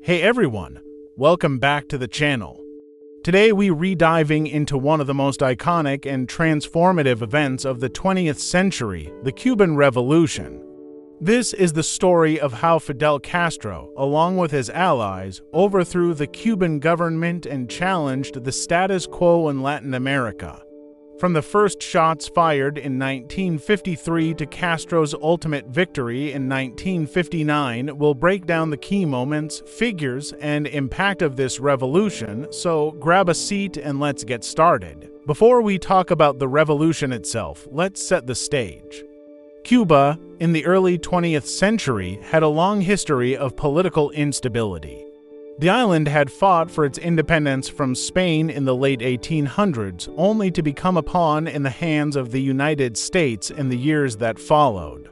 Hey everyone, welcome back to the channel. Today we re-diving into one of the most iconic and transformative events of the 20th century, the Cuban Revolution. This is the story of how Fidel Castro, along with his allies, overthrew the Cuban government and challenged the status quo in Latin America. From the first shots fired in 1953 to Castro's ultimate victory in 1959, we'll break down the key moments, figures, and impact of this revolution, so grab a seat and let's get started. Before we talk about the revolution itself, let's set the stage. Cuba, in the early 20th century, had a long history of political instability. The island had fought for its independence from Spain in the late 1800s, only to become a pawn in the hands of the United States in the years that followed.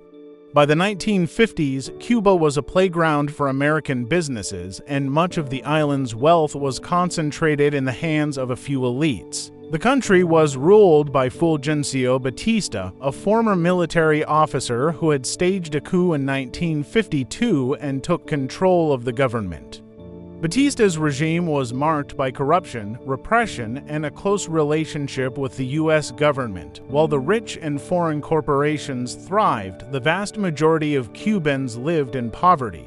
By the 1950s, Cuba was a playground for American businesses, and much of the island's wealth was concentrated in the hands of a few elites. The country was ruled by Fulgencio Batista, a former military officer who had staged a coup in 1952 and took control of the government. Batista's regime was marked by corruption, repression, and a close relationship with the U.S. government. While the rich and foreign corporations thrived, the vast majority of Cubans lived in poverty.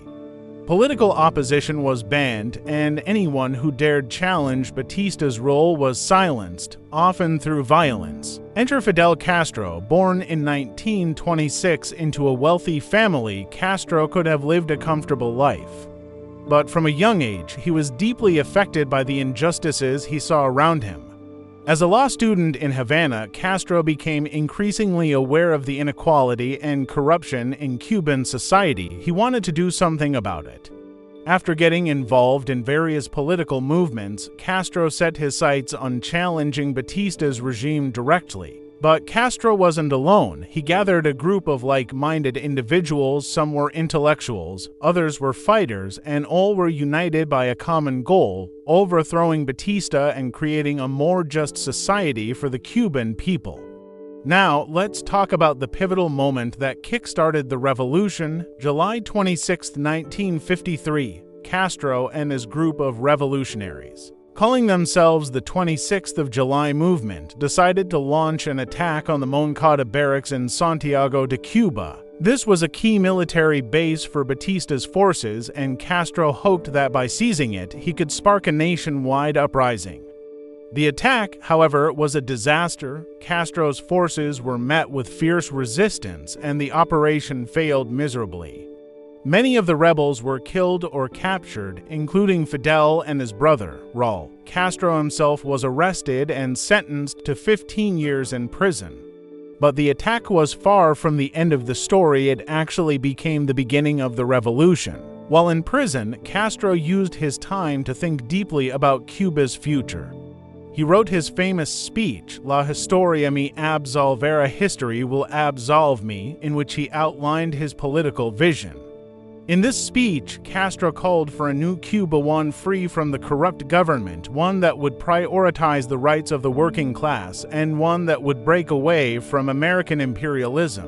Political opposition was banned, and anyone who dared challenge Batista's rule was silenced, often through violence. Enter Fidel Castro. Born in 1926 into a wealthy family, Castro could have lived a comfortable life. But from a young age, he was deeply affected by the injustices he saw around him. As a law student in Havana, Castro became increasingly aware of the inequality and corruption in Cuban society. He wanted to do something about it. After getting involved in various political movements, Castro set his sights on challenging Batista's regime directly. But Castro wasn't alone. He gathered a group of like-minded individuals. Some were intellectuals, others were fighters, and all were united by a common goal: overthrowing Batista and creating a more just society for the Cuban people. Now, let's talk about the pivotal moment that kick-started the revolution. July 26, 1953, Castro and his group of revolutionaries, calling themselves the 26th of July movement, decided to launch an attack on the Moncada barracks in Santiago de Cuba. This was a key military base for Batista's forces, and Castro hoped that by seizing it, he could spark a nationwide uprising. The attack, however, was a disaster. Castro's forces were met with fierce resistance, and the operation failed miserably. Many of the rebels were killed or captured, including Fidel and his brother, Raul. Castro himself was arrested and sentenced to 15 years in prison. But the attack was far from the end of the story. It actually became the beginning of the revolution. While in prison, Castro used his time to think deeply about Cuba's future. He wrote his famous speech, La Historia me absolverá, history will absolve me, in which he outlined his political vision. In this speech, Castro called for a new Cuba, one free from the corrupt government, one that would prioritize the rights of the working class, and one that would break away from American imperialism.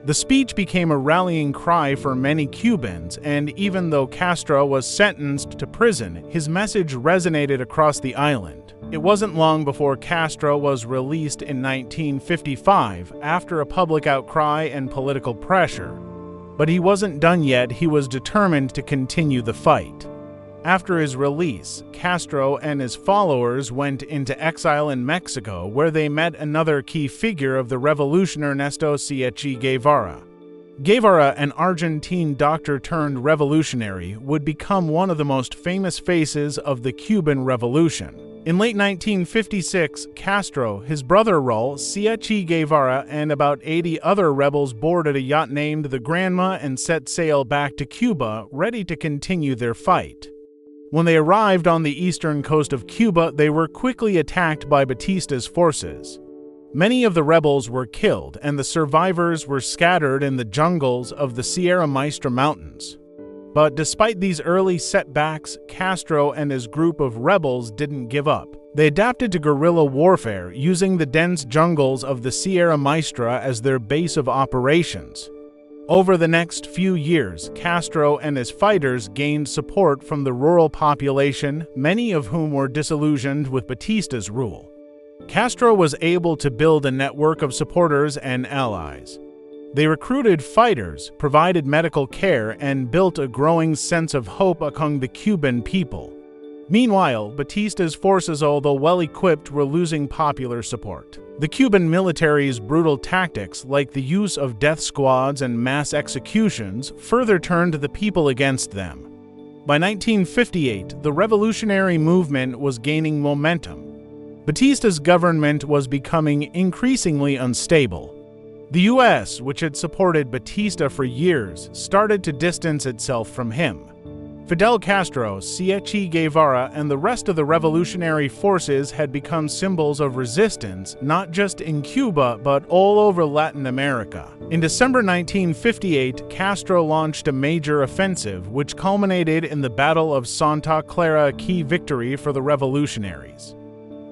The speech became a rallying cry for many Cubans, and even though Castro was sentenced to prison, his message resonated across the island. It wasn't long before Castro was released in 1955 after a public outcry and political pressure. But he wasn't done yet. He was determined to continue the fight. After his release, Castro and his followers went into exile in Mexico, where they met another key figure of the revolution, Ernesto Che Guevara. Guevara, an Argentine doctor-turned-revolutionary, would become one of the most famous faces of the Cuban Revolution. In late 1956, Castro, his brother Raul, Che Guevara, and about 80 other rebels boarded a yacht named the Granma and set sail back to Cuba, ready to continue their fight. When they arrived on the eastern coast of Cuba, they were quickly attacked by Batista's forces. Many of the rebels were killed, and the survivors were scattered in the jungles of the Sierra Maestra Mountains. But despite these early setbacks, Castro and his group of rebels didn't give up. They adapted to guerrilla warfare, using the dense jungles of the Sierra Maestra as their base of operations. Over the next few years, Castro and his fighters gained support from the rural population, many of whom were disillusioned with Batista's rule. Castro was able to build a network of supporters and allies. They recruited fighters, provided medical care, and built a growing sense of hope among the Cuban people. Meanwhile, Batista's forces, although well-equipped, were losing popular support. The Cuban military's brutal tactics, like the use of death squads and mass executions, further turned the people against them. By 1958, the revolutionary movement was gaining momentum. Batista's government was becoming increasingly unstable. The U.S., which had supported Batista for years, started to distance itself from him. Fidel Castro, Che Guevara, and the rest of the revolutionary forces had become symbols of resistance, not just in Cuba, but all over Latin America. In December 1958, Castro launched a major offensive, which culminated in the Battle of Santa Clara, a key victory for the revolutionaries.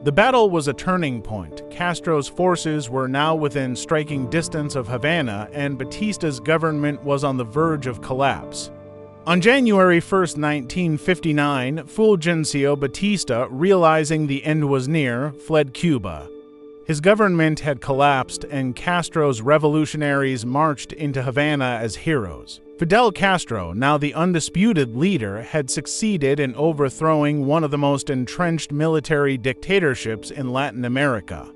The battle was a turning point. Castro's forces were now within striking distance of Havana, and Batista's government was on the verge of collapse. On January 1, 1959, Fulgencio Batista, realizing the end was near, fled Cuba. His government had collapsed, and Castro's revolutionaries marched into Havana as heroes. Fidel Castro, now the undisputed leader, had succeeded in overthrowing one of the most entrenched military dictatorships in Latin America.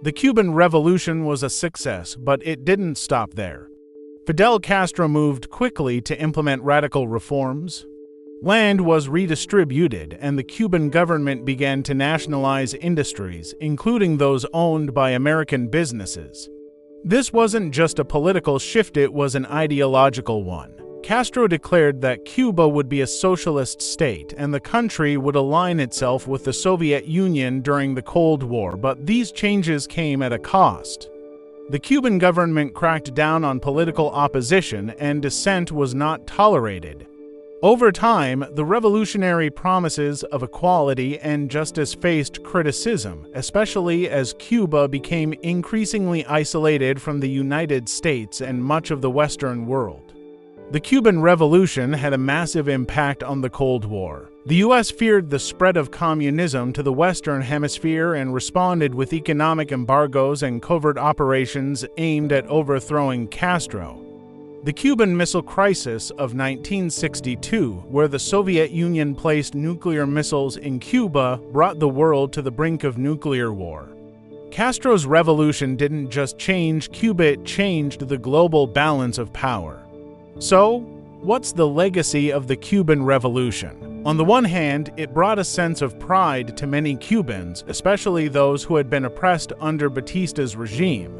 The Cuban Revolution was a success, but it didn't stop there. Fidel Castro moved quickly to implement radical reforms. Land was redistributed, and the Cuban government began to nationalize industries, including those owned by American businesses. This wasn't just a political shift, it was an ideological one. Castro declared that Cuba would be a socialist state, and the country would align itself with the Soviet Union during the Cold War, but these changes came at a cost. The Cuban government cracked down on political opposition, and dissent was not tolerated. Over time, the revolutionary promises of equality and justice faced criticism, especially as Cuba became increasingly isolated from the United States and much of the Western world. The Cuban Revolution had a massive impact on the Cold War. The U.S. feared the spread of communism to the Western Hemisphere and responded with economic embargoes and covert operations aimed at overthrowing Castro. The Cuban Missile Crisis of 1962, where the Soviet Union placed nuclear missiles in Cuba, brought the world to the brink of nuclear war. Castro's revolution didn't just change Cuba, it changed the global balance of power. So, what's the legacy of the Cuban Revolution? On the one hand, it brought a sense of pride to many Cubans, especially those who had been oppressed under Batista's regime.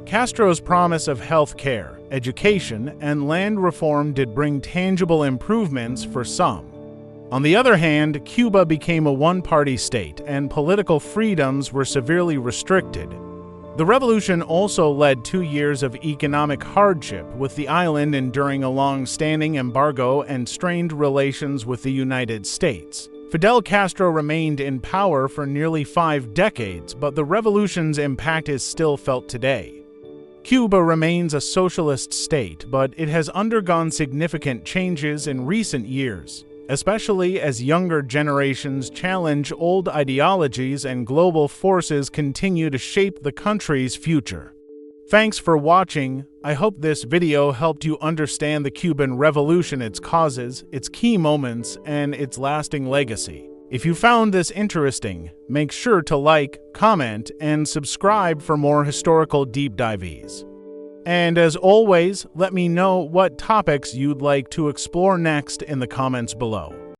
Castro's promise of health care, education, and land reform did bring tangible improvements for some. On the other hand, Cuba became a one-party state, and political freedoms were severely restricted. The revolution also led 2 years of economic hardship, with the island enduring a long-standing embargo and strained relations with the United States. Fidel Castro remained in power for nearly 5 decades, but the revolution's impact is still felt today. Cuba remains a socialist state, but it has undergone significant changes in recent years, especially as younger generations challenge old ideologies and global forces continue to shape the country's future. Thanks for watching. I hope this video helped you understand the Cuban Revolution, its causes, its key moments, and its lasting legacy. If you found this interesting, make sure to like, comment, and subscribe for more historical deep dives. And as always, let me know what topics you'd like to explore next in the comments below.